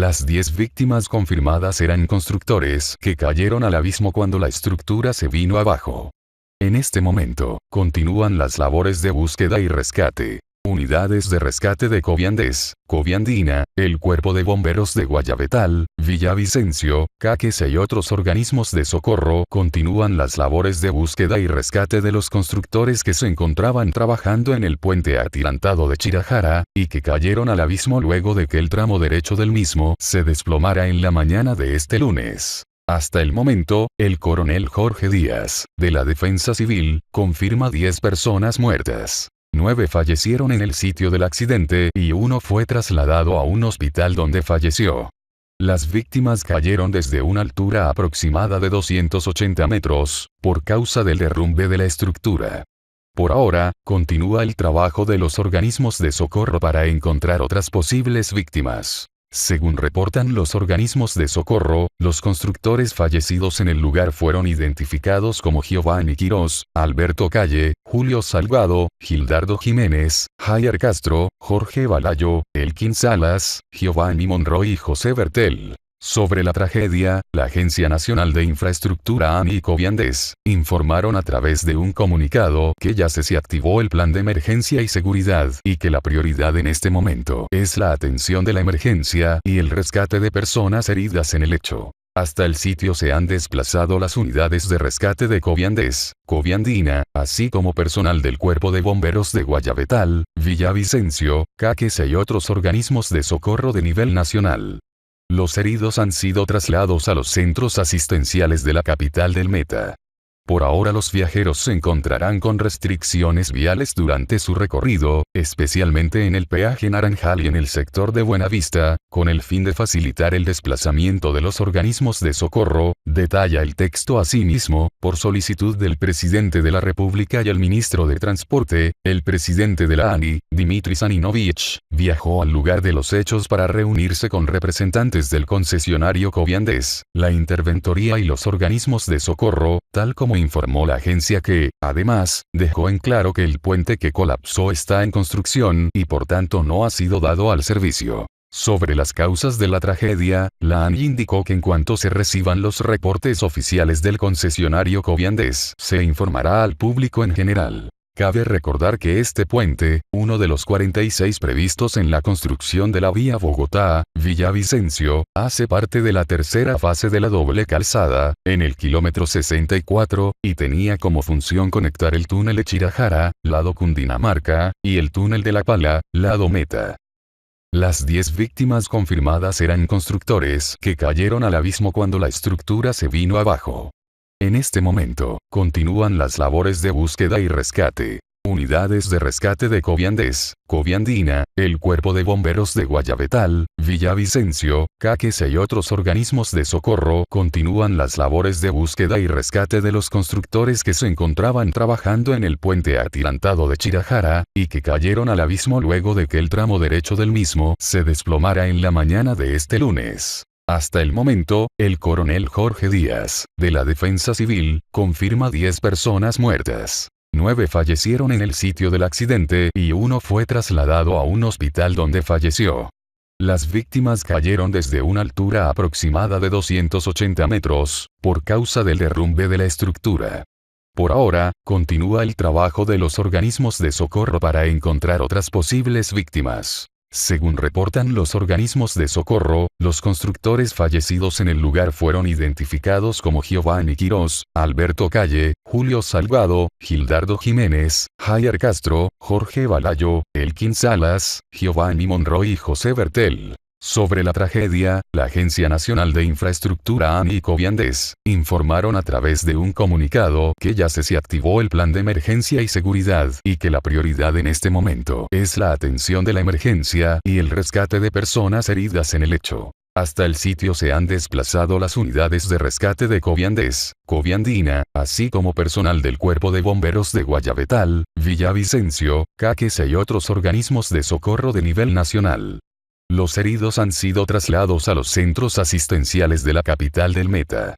Las 10 víctimas confirmadas eran constructores que cayeron al abismo cuando la estructura se vino abajo. En este momento, continúan las labores de búsqueda y rescate. Unidades de rescate de Coviandes, Coviandina, el Cuerpo de Bomberos de Guayabetal, Villavicencio, Caquesa y otros organismos de socorro continúan las labores de búsqueda y rescate de los constructores que se encontraban trabajando en el puente atirantado de Chirajara, y que cayeron al abismo luego de que el tramo derecho del mismo se desplomara en la mañana de este lunes. Hasta el momento, el coronel Jorge Díaz, de la Defensa Civil, confirma 10 personas muertas. 9 fallecieron en el sitio del accidente y 1 fue trasladado a un hospital donde falleció. Las víctimas cayeron desde una altura aproximada de 280 metros, por causa del derrumbe de la estructura. Por ahora, continúa el trabajo de los organismos de socorro para encontrar otras posibles víctimas. Según reportan los organismos de socorro, los constructores fallecidos en el lugar fueron identificados como Giovanni Quirós, Alberto Calle, Julio Salgado, Gildardo Jiménez, Jair Castro, Jorge Balayo, Elkin Salas, Giovanni Monroy y José Bertel. Sobre la tragedia, la Agencia Nacional de Infraestructura ANI y Coviandes informaron a través de un comunicado que ya se activó el plan de emergencia y seguridad y que la prioridad en este momento es la atención de la emergencia y el rescate de personas heridas en el hecho. Hasta el sitio se han desplazado las unidades de rescate de Coviandes, Coviandina, así como personal del Cuerpo de Bomberos de Guayabetal, Villavicencio, Caquesa y otros organismos de socorro de nivel nacional. Los heridos han sido trasladados a los centros asistenciales de la capital del Meta. Por ahora los viajeros se encontrarán con restricciones viales durante su recorrido, especialmente en el peaje Naranjal y en el sector de Buenavista, con el fin de facilitar el desplazamiento de los organismos de socorro, detalla el texto. Asimismo, por solicitud del presidente de la República y el ministro de Transporte, el presidente de la ANI, Dimitri Saninovich, viajó al lugar de los hechos para reunirse con representantes del concesionario Coviandes, la interventoría y los organismos de socorro, tal como informó la agencia que, además, dejó en claro que el puente que colapsó está en construcción y por tanto no ha sido dado al servicio. Sobre las causas de la tragedia, la ANI indicó que en cuanto se reciban los reportes oficiales del concesionario Coviandes, se informará al público en general. Cabe recordar que este puente, uno de los 46 previstos en la construcción de la vía Bogotá-Villavicencio, hace parte de la tercera fase de la doble calzada, en el kilómetro 64, y tenía como función conectar el túnel de Chirajara, lado Cundinamarca, y el túnel de La Pala, lado Meta. Las 10 víctimas confirmadas eran constructores que cayeron al abismo cuando la estructura se vino abajo. En este momento, continúan las labores de búsqueda y rescate. Unidades de rescate de Coviandes, Coviandina, el Cuerpo de Bomberos de Guayabetal, Villavicencio, Caquesa y otros organismos de socorro continúan las labores de búsqueda y rescate de los constructores que se encontraban trabajando en el puente atirantado de Chirajara, y que cayeron al abismo luego de que el tramo derecho del mismo se desplomara en la mañana de este lunes. Hasta el momento, el coronel Jorge Díaz, de la Defensa Civil, confirma 10 personas muertas. 9 fallecieron en el sitio del accidente y 1 fue trasladado a un hospital donde falleció. Las víctimas cayeron desde una altura aproximada de 280 metros, por causa del derrumbe de la estructura. Por ahora, continúa el trabajo de los organismos de socorro para encontrar otras posibles víctimas. Según reportan los organismos de socorro, los constructores fallecidos en el lugar fueron identificados como Giovanni Quirós, Alberto Calle, Julio Salgado, Gildardo Jiménez, Jair Castro, Jorge Balayo, Elkin Salas, Giovanni Monroy y José Bertel. Sobre la tragedia, la Agencia Nacional de Infraestructura ANI y Coviandes informaron a través de un comunicado que ya se activó el plan de emergencia y seguridad y que la prioridad en este momento es la atención de la emergencia y el rescate de personas heridas en el hecho. Hasta el sitio se han desplazado las unidades de rescate de Coviandes, Coviandina, así como personal del Cuerpo de Bomberos de Guayabetal, Villavicencio, Caquesa y otros organismos de socorro de nivel nacional. Los heridos han sido trasladados a los centros asistenciales de la capital del Meta.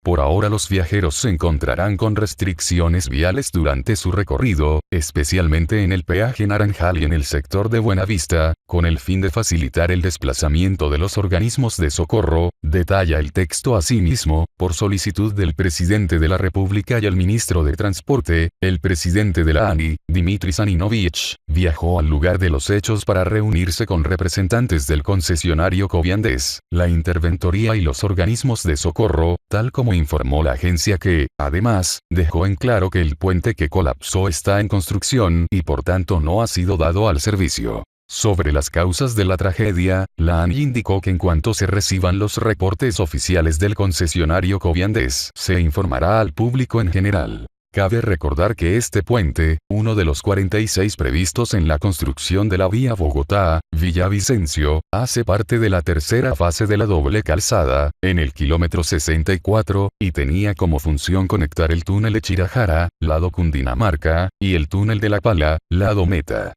Por ahora los viajeros se encontrarán con restricciones viales durante su recorrido, especialmente en el peaje Naranjal y en el sector de Buenavista, con el fin de facilitar el desplazamiento de los organismos de socorro, detalla el texto. Asimismo, por solicitud del presidente de la República y el ministro de Transporte, el presidente de la ANI, Dmitry Saninovich, viajó al lugar de los hechos para reunirse con representantes del concesionario Coviandes, la interventoría y los organismos de socorro, tal como informó la agencia que, además, dejó en claro que el puente que colapsó está en construcción y por tanto no ha sido dado al servicio. Sobre las causas de la tragedia, la ANI indicó que en cuanto se reciban los reportes oficiales del concesionario Coviandes, se informará al público en general. Cabe recordar que este puente, uno de los 46 previstos en la construcción de la vía Bogotá-Villavicencio, hace parte de la tercera fase de la doble calzada, en el kilómetro 64, y tenía como función conectar el túnel de Chirajara, lado Cundinamarca, y el túnel de La Pala, lado Meta.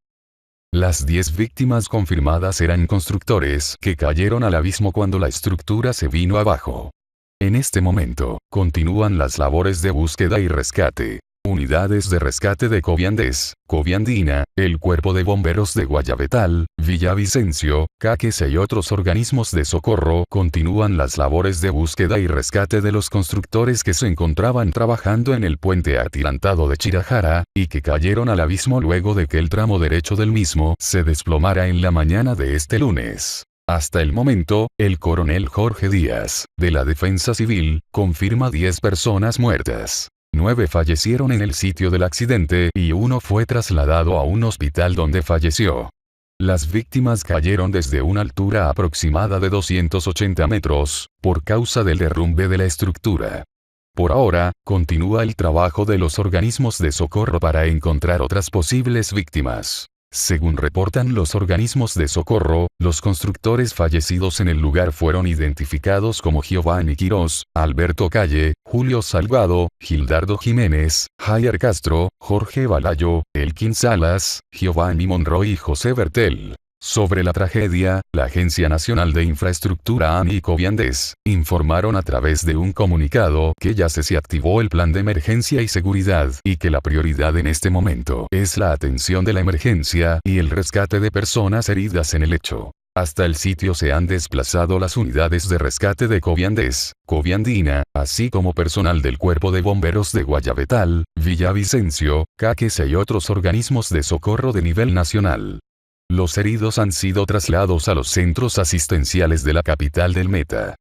Las 10 víctimas confirmadas eran constructores que cayeron al abismo cuando la estructura se vino abajo. En este momento, continúan las labores de búsqueda y rescate. Unidades de rescate de Coviandes, Coviandina, el Cuerpo de Bomberos de Guayabetal, Villavicencio, Caquesa y otros organismos de socorro continúan las labores de búsqueda y rescate de los constructores que se encontraban trabajando en el puente atirantado de Chirajara, y que cayeron al abismo luego de que el tramo derecho del mismo se desplomara en la mañana de este lunes. Hasta el momento, el coronel Jorge Díaz, de la Defensa Civil, confirma 10 personas muertas. 9 fallecieron en el sitio del accidente y 1 fue trasladado a un hospital donde falleció. Las víctimas cayeron desde una altura aproximada de 280 metros, por causa del derrumbe de la estructura. Por ahora, continúa el trabajo de los organismos de socorro para encontrar otras posibles víctimas. Según reportan los organismos de socorro, los constructores fallecidos en el lugar fueron identificados como Giovanni Quirós, Alberto Calle, Julio Salgado, Gildardo Jiménez, Jair Castro, Jorge Balayo, Elkin Salas, Giovanni Monroy y José Bertel. Sobre la tragedia, la Agencia Nacional de Infraestructura ANI y Coviandes informaron a través de un comunicado que ya se activó el plan de emergencia y seguridad y que la prioridad en este momento es la atención de la emergencia y el rescate de personas heridas en el hecho. Hasta el sitio se han desplazado las unidades de rescate de Coviandes, Coviandina, así como personal del Cuerpo de Bomberos de Guayabetal, Villavicencio, Caquesa y otros organismos de socorro de nivel nacional. Los heridos han sido trasladados a los centros asistenciales de la capital del Meta.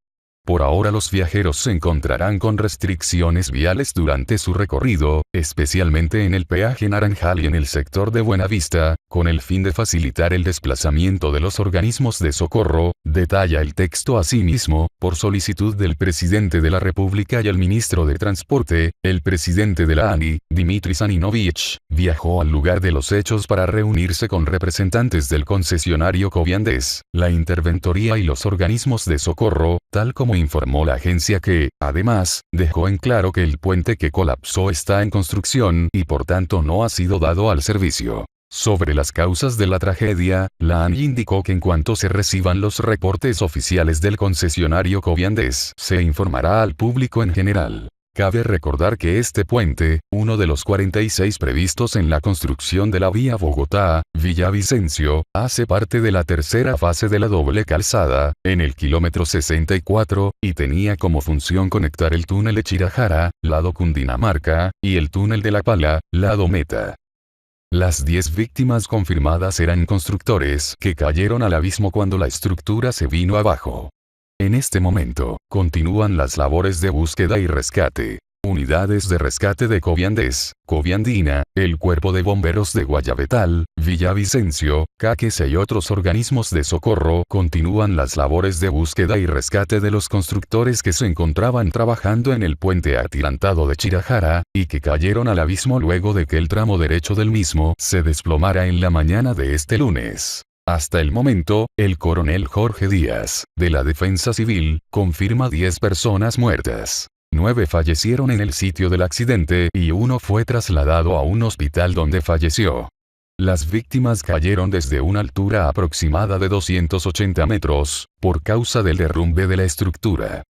Por ahora los viajeros se encontrarán con restricciones viales durante su recorrido, especialmente en el peaje Naranjal y en el sector de Buenavista, con el fin de facilitar el desplazamiento de los organismos de socorro, detalla el texto. Asimismo, por solicitud del presidente de la República y el ministro de Transporte, el presidente de la ANI, Dmitry Saninovich, viajó al lugar de los hechos para reunirse con representantes del concesionario Coviandes, la interventoría y los organismos de socorro, tal como informó la agencia que, además, dejó en claro que el puente que colapsó está en construcción y por tanto no ha sido dado al servicio. Sobre las causas de la tragedia, la ANI indicó que en cuanto se reciban los reportes oficiales del concesionario Coviandes, se informará al público en general. Cabe recordar que este puente, uno de los 46 previstos en la construcción de la vía Bogotá-Villavicencio, hace parte de la tercera fase de la doble calzada, en el kilómetro 64, y tenía como función conectar el túnel de Chirajara, lado Cundinamarca, y el túnel de La Pala, lado Meta. Las 10 víctimas confirmadas eran constructores que cayeron al abismo cuando la estructura se vino abajo. En este momento, continúan las labores de búsqueda y rescate. Unidades de rescate de Coviandes, Coviandina, el Cuerpo de Bomberos de Guayabetal, Villavicencio, Caquesa y otros organismos de socorro continúan las labores de búsqueda y rescate de los constructores que se encontraban trabajando en el puente atirantado de Chirajara, y que cayeron al abismo luego de que el tramo derecho del mismo se desplomara en la mañana de este lunes. Hasta el momento, el coronel Jorge Díaz, de la Defensa Civil, confirma 10 personas muertas. 9 fallecieron en el sitio del accidente y 1 fue trasladado a un hospital donde falleció. Las víctimas cayeron desde una altura aproximada de 280 metros, por causa del derrumbe de la estructura.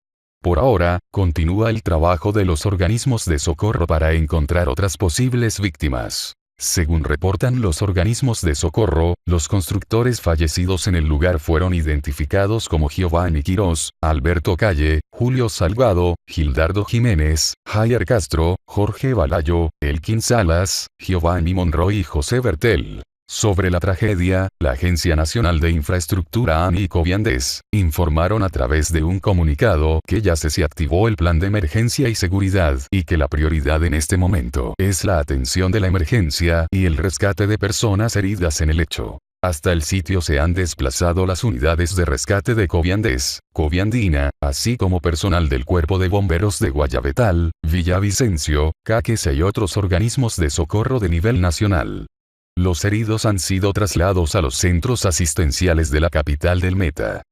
Por ahora, continúa el trabajo de los organismos de socorro para encontrar otras posibles víctimas. Según reportan los organismos de socorro, los constructores fallecidos en el lugar fueron identificados como Giovanni Quirós, Alberto Calle, Julio Salgado, Gildardo Jiménez, Jair Castro, Jorge Balayo, Elkin Salas, Giovanni Monroy y José Bertel. Sobre la tragedia, la Agencia Nacional de Infraestructura ANI y Coviandes informaron a través de un comunicado que ya se activó el plan de emergencia y seguridad y que la prioridad en este momento es la atención de la emergencia y el rescate de personas heridas en el hecho. Hasta el sitio se han desplazado las unidades de rescate de Coviandes, Coviandina, así como personal del Cuerpo de Bomberos de Guayabetal, Villavicencio, Caquesa y otros organismos de socorro de nivel nacional. Los heridos han sido trasladados a los centros asistenciales de la capital del Meta.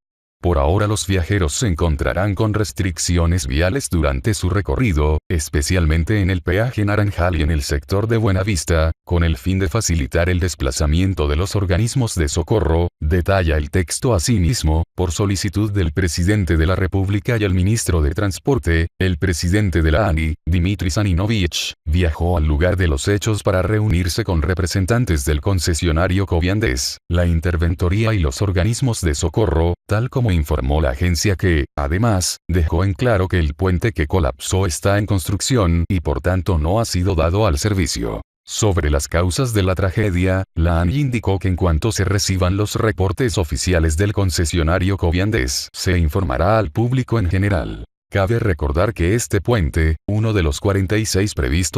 Por ahora los viajeros se encontrarán con restricciones viales durante su recorrido, especialmente en el peaje Naranjal y en el sector de Buenavista, con el fin de facilitar el desplazamiento de los organismos de socorro, detalla el texto. Asimismo, por solicitud del presidente de la República y el ministro de Transporte, el presidente de la ANI, Dimitri Saninovich, viajó al lugar de los hechos para reunirse con representantes del concesionario Coviandes, la interventoría y los organismos de socorro, tal como informó la agencia que, además, dejó en claro que el puente que colapsó está en construcción y por tanto no ha sido dado al servicio. Sobre las causas de la tragedia, la ANI indicó que en cuanto se reciban los reportes oficiales del concesionario Coviandes, se informará al público en general. Cabe recordar que este puente, uno de los 46 previstos